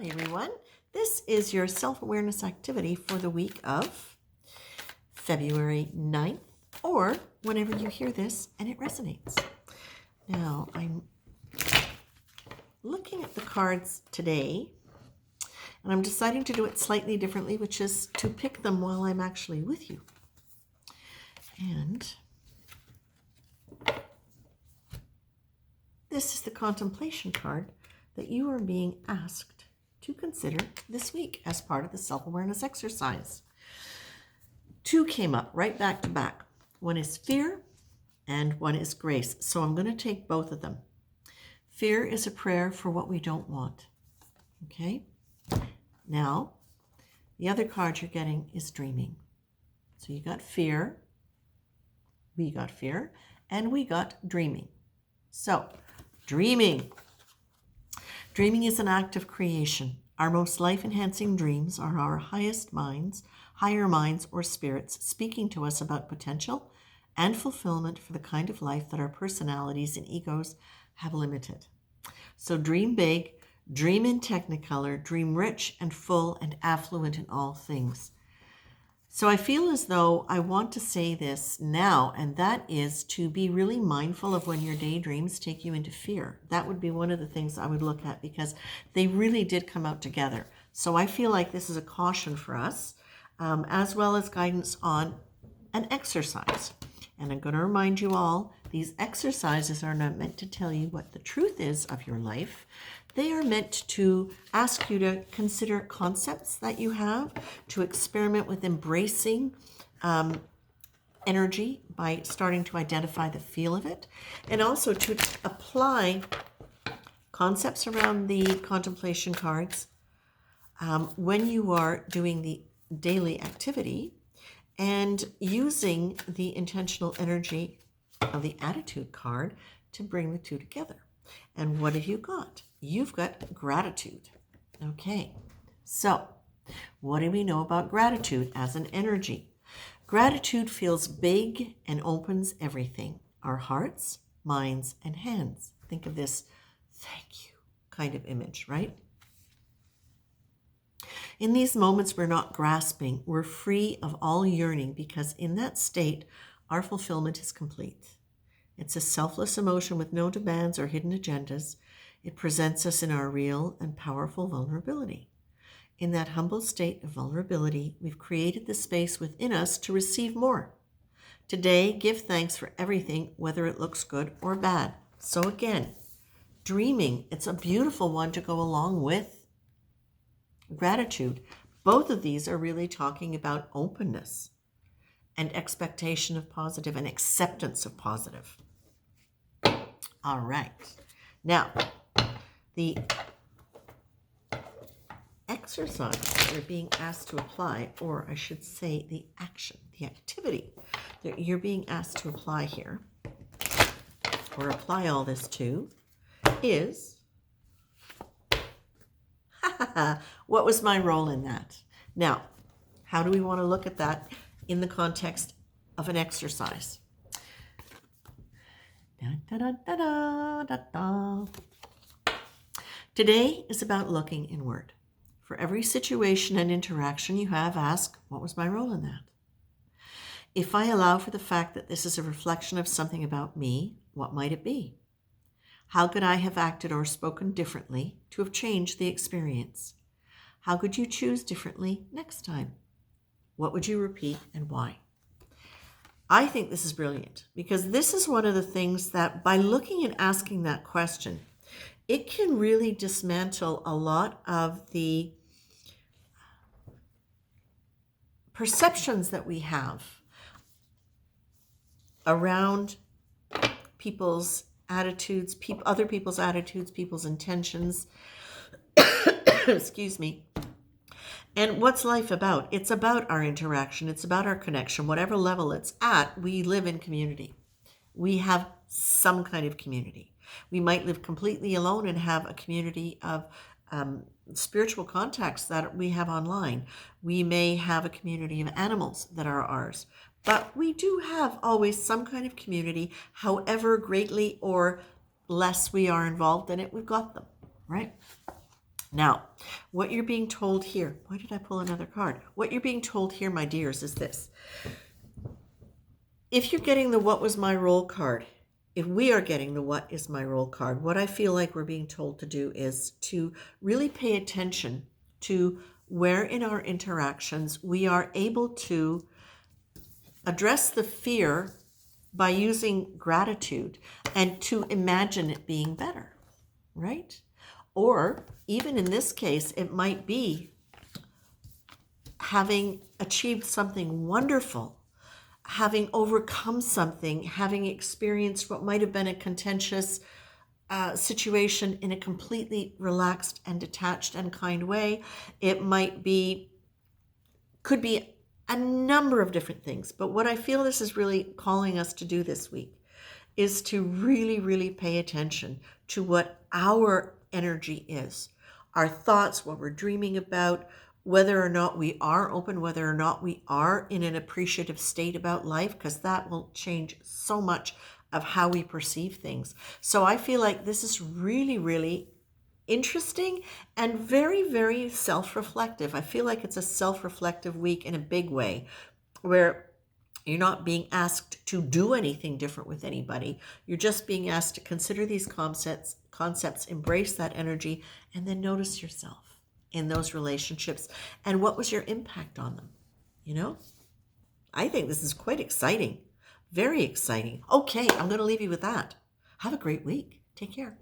Hi everyone, this is your self-awareness activity for the week of February 9th, or whenever you hear this and it resonates. Now, I'm looking at the cards today, and I'm deciding to do it slightly differently, which is to pick them while I'm actually with you. And this is the contemplation card that you are being asked to consider this week as part of the self-awareness exercise. Two came up right back to back. One is fear and one is grace. So I'm going to take both of them. Fear is a prayer for what we don't want. Okay? Now, the other card you're getting is dreaming. So you got fear, we got fear, and we got dreaming. So, dreaming. Dreaming is an act of creation. Our most life-enhancing dreams are our higher minds or spirits speaking to us about potential and fulfillment for the kind of life that our personalities and egos have limited. So dream big, dream in technicolor, dream rich and full and affluent in all things. So I feel as though I want to say this now, and that is to be really mindful of when your daydreams take you into fear. That would be one of the things I would look at, because they really did come out together. So I feel like this is a caution for us, as well as guidance on an exercise. And I'm going to remind you all, these exercises are not meant to tell you what the truth is of your life. They are meant to ask you to consider concepts that you have, to experiment with embracing energy by starting to identify the feel of it, and also to apply concepts around the contemplation cards when you are doing the daily activity, and using the intentional energy of the attitude card to bring the two together. And what have you got? You've got gratitude. Okay, so what do we know about gratitude as an energy? Gratitude feels big and opens everything. Our hearts, minds, and hands. Think of this thank you kind of image, right? In these moments, we're not grasping. We're free of all yearning, because in that state, our fulfillment is complete. It's a selfless emotion with no demands or hidden agendas. It presents us in our real and powerful vulnerability. In that humble state of vulnerability, we've created the space within us to receive more. Today, give thanks for everything, whether it looks good or bad. So again, dreaming, it's a beautiful one to go along with gratitude. Both of these are really talking about openness and expectation of positive and acceptance of positive. All right. Now, the exercise you're being asked to apply, or I should say the action, the activity that you're being asked to apply here, or apply all this to, is, what was my role in that? Now, how do we want to look at that in the context of an exercise? Da, da, da, da, da, da. Today is about looking inward. For every situation and interaction you have, ask, what was my role in that? If I allow for the fact that this is a reflection of something about me, what might it be? How could I have acted or spoken differently to have changed the experience? How could you choose differently next time? What would you repeat and why? I think this is brilliant, because this is one of the things that by looking and asking that question, it can really dismantle a lot of the perceptions that we have around people's attitudes, other people's attitudes, people's intentions. Excuse me. And what's life about? It's about our interaction. It's about our connection. Whatever level it's at, we live in community. We have some kind of community. We might live completely alone and have a community of spiritual contacts that we have online. We may have a community of animals that are ours. But we do have always some kind of community, however greatly or less we are involved in it, we've got them, right? Now, what you're being told here, why did I pull another card? What you're being told here, my dears, is this. If you're getting the what was my role card, if we are getting the what is my role card, what I feel like we're being told to do is to really pay attention to where in our interactions we are able to address the fear by using gratitude and to imagine it being better, right? Or even in this case, it might be having achieved something wonderful, having overcome something, having experienced what might have been a contentious situation in a completely relaxed and detached and kind way. It could be a number of different things. But what I feel this is really calling us to do this week is to really, really pay attention to what our energy is, our thoughts, what we're dreaming about, whether or not we are open, whether or not we are in an appreciative state about life, because that will change so much of how we perceive things. So I feel like this is really, really interesting and very, very self-reflective. I feel like it's a self-reflective week in a big way, where you're not being asked to do anything different with anybody. You're just being asked to consider these concepts, embrace that energy, and then notice yourself in those relationships and what was your impact on them. You know, I think this is quite exciting, very exciting. Okay, I'm going to leave you with that. Have a great week. Take care.